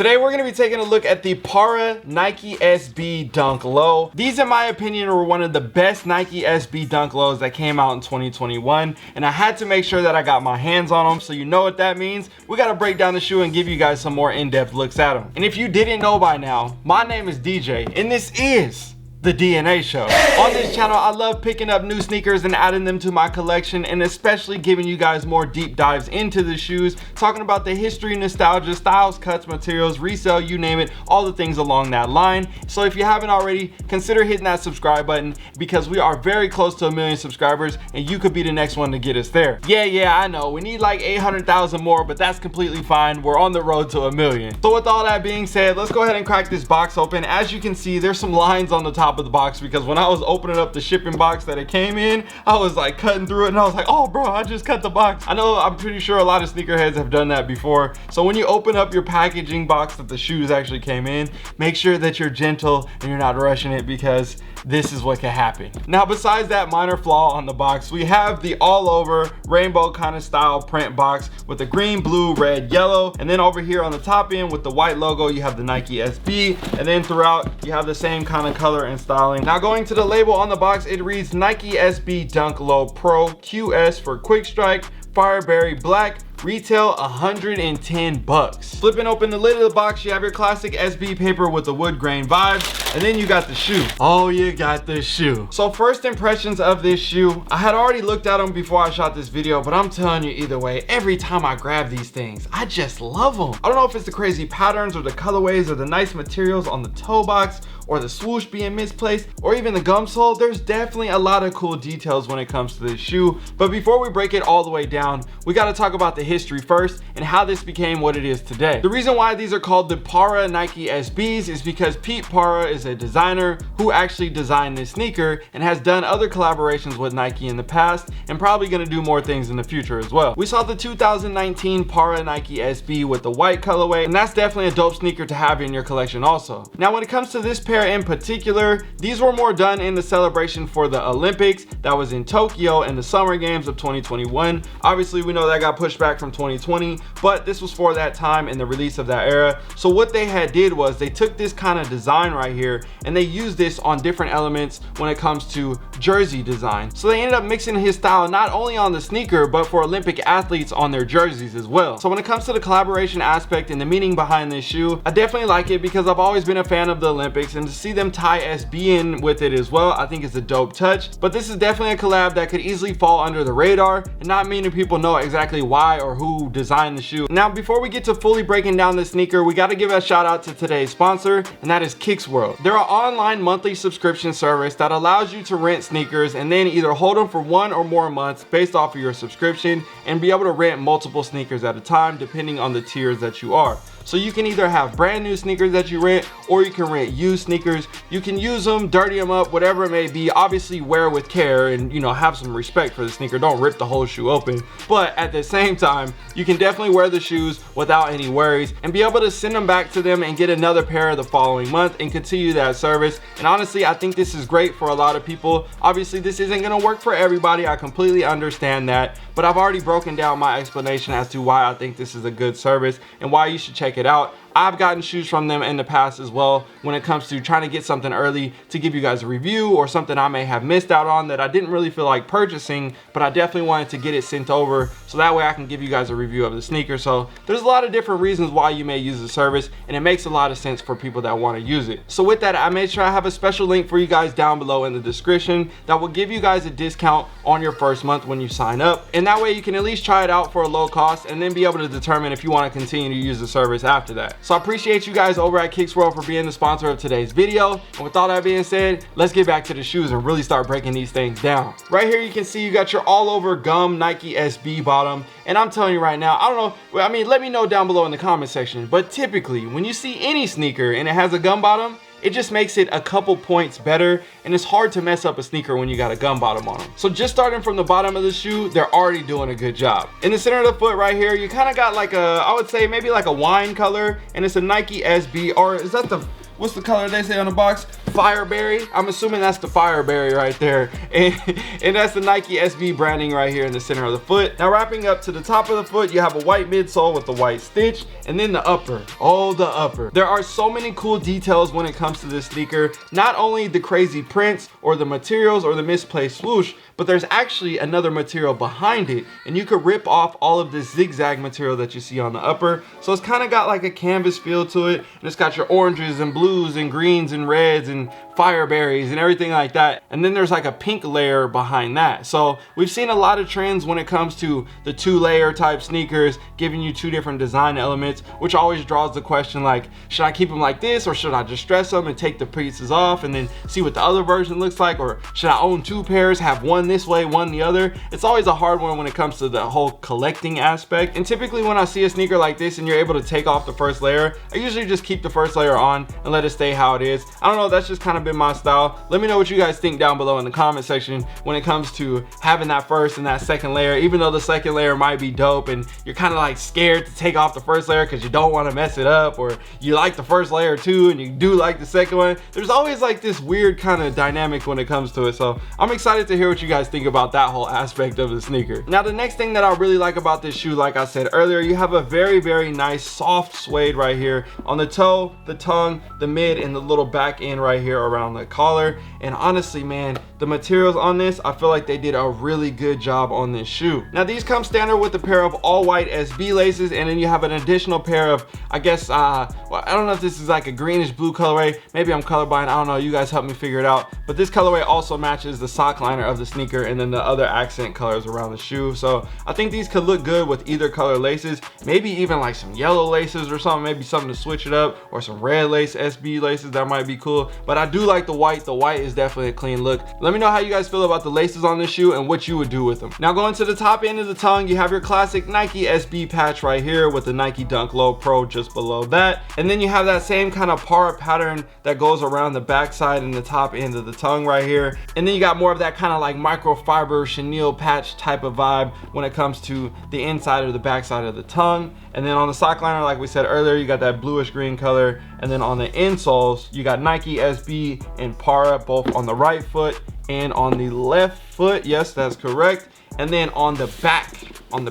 Today we're going to be taking a look at the Parra Nike SB Dunk Low. These in my opinion were one of the best Nike SB Dunk Lows that came out in 2021, and I had to make sure that I got my hands on them, so you know what that means. We got to break down the shoe and give you guys some more in-depth looks at them. And if you didn't know by now, my name is DJ and this is the DNA Show. On this channel, I love picking up new sneakers and adding them to my collection, and especially giving you guys more deep dives into the shoes, talking about the history, nostalgia, styles, cuts, materials, resale, you name it, all the things along that line. So if you haven't already, consider hitting that subscribe button, because we are very close to 1 million subscribers and you could be the next one to get us there. Yeah, I know, we need like 800,000 more, but that's completely fine. We're on the road to 1 million. So with all that being said, let's go ahead and crack this box open. As you can see, there's some lines on the top of the box, because when I was opening up the shipping box that it came in, I was like cutting through it and I was like, oh bro, I just cut the box. I know, I'm pretty sure a lot of sneakerheads have done that before. So when you open up your packaging box that the shoes actually came in, make sure that you're gentle and you're not rushing it, because this is what can happen. Now, besides that minor flaw on the box, we have the all over rainbow kind of style print box with the green, blue, red, yellow, and then over here on the top end with the white logo, you have the Nike SB, and then throughout you have the same kind of color and styling. Now, going to the label on the box, it reads Nike SB Dunk Low Pro QS for Quick Strike, Fireberry Black, retail 110 bucks. Flipping open the lid of the box, you have your classic SB paper with the wood grain vibes, and then you got the shoe. Oh, you got the shoe. So first impressions of this shoe, I had already looked at them before I shot this video, but I'm telling you either way, every time I grab these things, I just love them. I don't know if it's the crazy patterns or the colorways or the nice materials on the toe box or the swoosh being misplaced or even the gum sole. There's definitely a lot of cool details when it comes to this shoe. But before we break it all the way down, we got to talk about the history first and how this became what it is today. The reason why these are called the Parra Nike SBs is because Pete Parra is a designer who actually designed this sneaker and has done other collaborations with Nike in the past and probably going to do more things in the future as well. We saw the 2019 Parra Nike SB with the white colorway, and that's definitely a dope sneaker to have in your collection also. Now, when it comes to this pair in particular, these were more done in the celebration for the Olympics that was in Tokyo and the Summer Games of 2021. Obviously, we know that got pushed back from 2020, but this was for that time and the release of that era. So what they had did was they took this kind of design right here and they used this on different elements when it comes to jersey design. So they ended up mixing his style not only on the sneaker, but for Olympic athletes on their jerseys as well. So when it comes to the collaboration aspect and the meaning behind this shoe, I definitely like it because I've always been a fan of the Olympics, and to see them tie SB in with it as well, I think it's a dope touch. But this is definitely a collab that could easily fall under the radar and not many people know exactly why or who designed the shoe. Now, before we get to fully breaking down the sneaker, we got to give a shout out to today's sponsor, and that is Kicks World. They're an online monthly subscription service that allows you to rent sneakers and then either hold them for 1 or more months based off of your subscription, and be able to rent multiple sneakers at a time depending on the tiers that you are. So you can either have brand new sneakers that you rent, or you can rent used sneakers. You can use them, dirty them up, whatever it may be. Obviously wear with care and, you know, have some respect for the sneaker. Don't rip the whole shoe open. But at the same time, you can definitely wear the shoes without any worries and be able to send them back to them and get another pair the following month and continue that service. And honestly, I think this is great for a lot of people. Obviously, this isn't gonna work for everybody. I completely understand that, but I've already broken down my explanation as to why I think this is a good service and why you should check it out. I've gotten shoes from them in the past as well when it comes to trying to get something early to give you guys a review, or something I may have missed out on that I didn't really feel like purchasing, but I definitely wanted to get it sent over so that way I can give you guys a review of the sneaker. So there's a lot of different reasons why you may use the service, and it makes a lot of sense for people that want to use it. So with that, I made sure I have a special link for you guys down below in the description that will give you guys a discount on your first month when you sign up, and that way you can at least try it out for a low cost and then be able to determine if you want to continue to use the service after that. So I appreciate you guys over at Kicks World for being the sponsor of today's video. And with all that being said, let's get back to the shoes and really start breaking these things down. Right here you can see you got your all over gum Nike SB bottom, and I'm telling you right now, I don't know, I mean, let me know down below in the comment section, but typically when you see any sneaker and it has a gum bottom, it just makes it a couple points better, and it's hard to mess up a sneaker when you got a gum bottom on them. So just starting from the bottom of the shoe, they're already doing a good job. In the center of the foot right here, you kind of got like a, I would say maybe like a wine color, and it's a Nike SB, or is that the, What's the color they say on the box? Fireberry. I'm assuming that's the Fireberry right there. And that's the Nike SB branding right here in the center of the foot. Now wrapping up to the top of the foot, you have a white midsole with the white stitch, and then the upper. Oh, the upper. There are so many cool details when it comes to this sneaker. Not only the crazy prints or the materials or the misplaced swoosh, but there's actually another material behind it, and you could rip off all of this zigzag material that you see on the upper. So it's kind of got like a canvas feel to it, and it's got your oranges and blues and greens and reds and fireberries and everything like that. And then there's like a pink layer behind that. So we've seen a lot of trends when it comes to the 2-layer type sneakers, giving you 2 different design elements, which always draws the question like, should I keep them like this, or should I just dress them and take the pieces off and then see what the other version looks like? Or should I own 2 pairs, have one this way, one the other? It's always a hard one when it comes to the whole collecting aspect. And typically when I see a sneaker like this and you're able to take off the first layer, I usually just keep the first layer on and let it stay how it is. I don't know, that's just kind of been my style. Let me know what you guys think down below in the comment section when it comes to having that first and that second layer. Even though the second layer might be dope and you're kind of like scared to take off the first layer because you don't want to mess it up, or you like the first layer too and you do like the second one, there's always like this weird kind of dynamic when it comes to it. So I'm excited to hear what you guys think about that whole aspect of the sneaker. Now the next thing that I really like about this shoe, like I said earlier, you have a very nice soft suede right here on the toe, the tongue, the mid, and the little back end right here around the collar. And honestly, man, the materials on this, I feel like they did a really good job on this shoe. Now these come standard with a pair of all white SB laces, and then you have an additional pair of, I guess, well, I don't know if this is like a greenish blue colorway. Maybe I'm colorblind, I don't know, you guys help me figure it out. But this colorway also matches the sock liner of the sneaker and then the other accent colors around the shoe. So I think these could look good with either color laces, maybe even like some yellow laces or something, maybe something to switch it up, or some red lace SB laces, that might be cool. But I do like the white. The white is definitely a clean look. Let me know how you guys feel about the laces on this shoe and what you would do with them. Now going to the top end of the tongue, you have your classic Nike SB patch right here with the Nike Dunk Low Pro just below that. And then you have that same kind of Parra pattern that goes around the backside and the top end of the tongue right here. And then you got more of that kind of like microfiber chenille patch type of vibe when it comes to the inside or the backside of the tongue. And then on the sock liner, like we said earlier, you got that bluish green color. And then on the insoles, you got Nike SB and Parra both on the right foot and on the left foot. Yes, that's correct. And then on the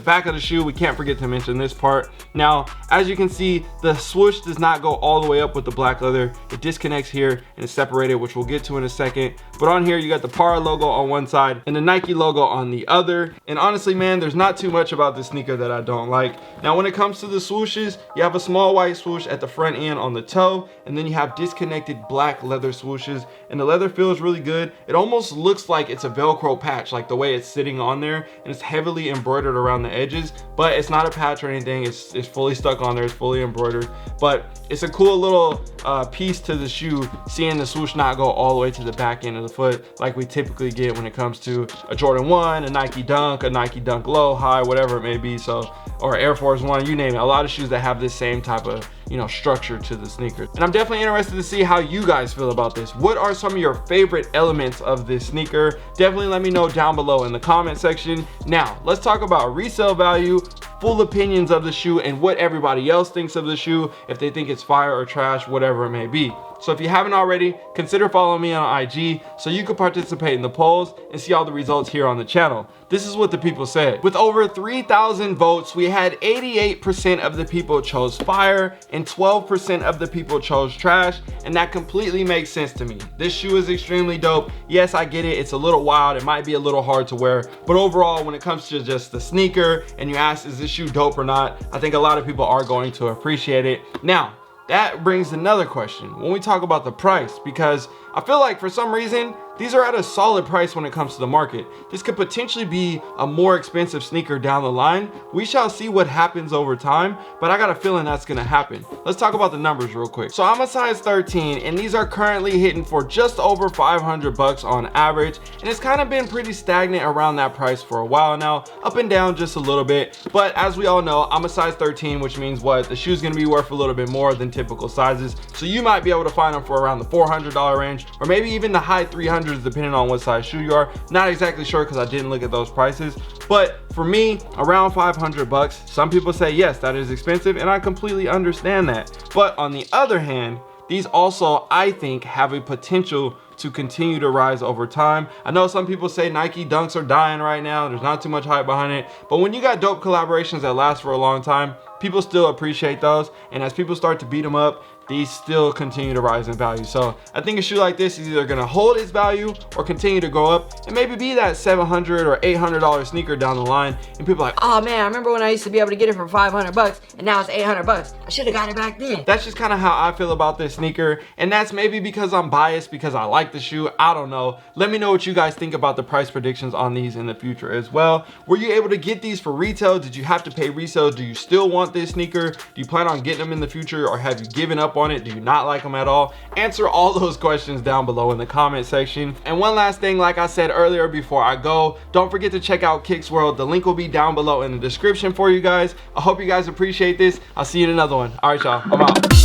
back of the shoe, we can't forget to mention this part. Now, as you can see, the swoosh does not go all the way up with the black leather. It disconnects here and is separated, which we'll get to in a second. But on here, you got the Parra logo on one side and the Nike logo on the other. And honestly, man, there's not too much about this sneaker that I don't like. Now, when it comes to the swooshes, you have a small white swoosh at the front end on the toe, and then you have disconnected black leather swooshes, and the leather feels really good. It almost looks like it's a Velcro patch, like the way it's sitting on there, and it's heavily embroidered around the edges, but it's not a patch or anything. It's fully stuck on there. It's fully embroidered, but it's a cool little piece to the shoe, seeing the swoosh not go all the way to the back end of the foot like we typically get when it comes to a Jordan 1, a Nike Dunk, a Nike Dunk Low, High, whatever it may be. So, or Air Force 1, you name it. A lot of shoes that have this same type of, you know, structure to the sneakers. And I'm definitely interested to see how you guys feel about this. What are some of your favorite elements of this sneaker? Definitely let me know down below in the comment section. Now, let's talk about resale value, full opinions of the shoe, and what everybody else thinks of the shoe, if they think it's fire or trash, whatever it may be. So if you haven't already, consider following me on IG so you can participate in the polls and see all the results here on the channel. This is what the people said. With over 3,000 votes, we had 88% of the people chose fire and 12% of the people chose trash, and that completely makes sense to me. This shoe is extremely dope. Yes, I get it. It's a little wild. It might be a little hard to wear, but overall, when it comes to just the sneaker and you ask, is this shoe dope or not? I think a lot of people are going to appreciate it. Now, that brings another question when we talk about the price, because I feel like for some reason, these are at a solid price when it comes to the market. This could potentially be a more expensive sneaker down the line. We shall see what happens over time, but I got a feeling that's gonna happen. Let's talk about the numbers real quick. So I'm a size 13, and these are currently hitting for just over 500 bucks on average, and it's kind of been pretty stagnant around that price for a while now, up and down just a little bit. But as we all know, I'm a size 13, which means what? The shoe's gonna be worth a little bit more than typical sizes. So you might be able to find them for around the $400 range, or maybe even the high 300s depending on what size shoe you are. Not exactly sure because I didn't look at those prices, but for me, around 500 bucks. Some people say yes, that is expensive, and I completely understand that. But on the other hand, these also, I think, have a potential to continue to rise over time. I know some people say Nike Dunks are dying right now, there's not too much hype behind it, but when you got dope collaborations that last for a long time, people still appreciate those, and as people start to beat them up, these still continue to rise in value. So I think a shoe like this is either gonna hold its value or continue to go up and maybe be that $700 or $800 sneaker down the line. And people are like, oh man, I remember when I used to be able to get it for 500 bucks and now it's 800 bucks. I should have got it back then. That's just kind of how I feel about this sneaker. And that's maybe because I'm biased because I like the shoe. I don't know. Let me know what you guys think about the price predictions on these in the future as well. Were you able to get these for retail? Did you have to pay resale? Do you still want this sneaker? Do you plan on getting them in the future, or have you given up on it? Do you not like them at all? Answer all those questions down below in the comment section. And one last thing, like I said earlier before I go, don't forget to check out Kicks World. The link will be down below in the description for you guys. I hope you guys appreciate this. I'll see you in another one. All right, y'all, I'm out.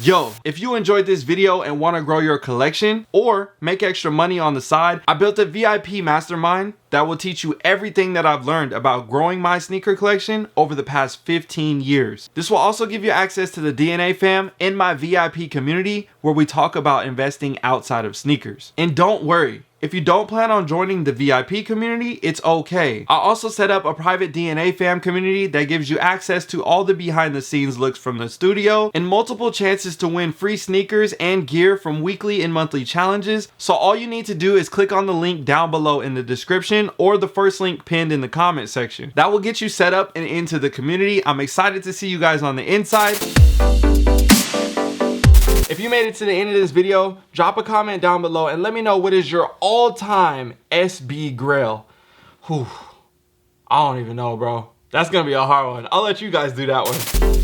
Yo, if you enjoyed this video and want to grow your collection or make extra money on the side, I built a VIP mastermind that will teach you everything that I've learned about growing my sneaker collection over the past 15 years. This will also give you access to the DNA fam in my VIP community where we talk about investing outside of sneakers. And don't worry, if you don't plan on joining the VIP community, it's okay. I also set up a private DNA fam community that gives you access to all the behind the scenes looks from the studio and multiple chances to win free sneakers and gear from weekly and monthly challenges. So all you need to do is click on the link down below in the description or the first link pinned in the comment section. That will get you set up and into the community. I'm excited to see you guys on the inside. If you made it to the end of this video, drop a comment down below and let me know what is your all-time SB GRAIL. Whew, I don't even know, bro. That's gonna be a hard one. I'll let you guys do that one.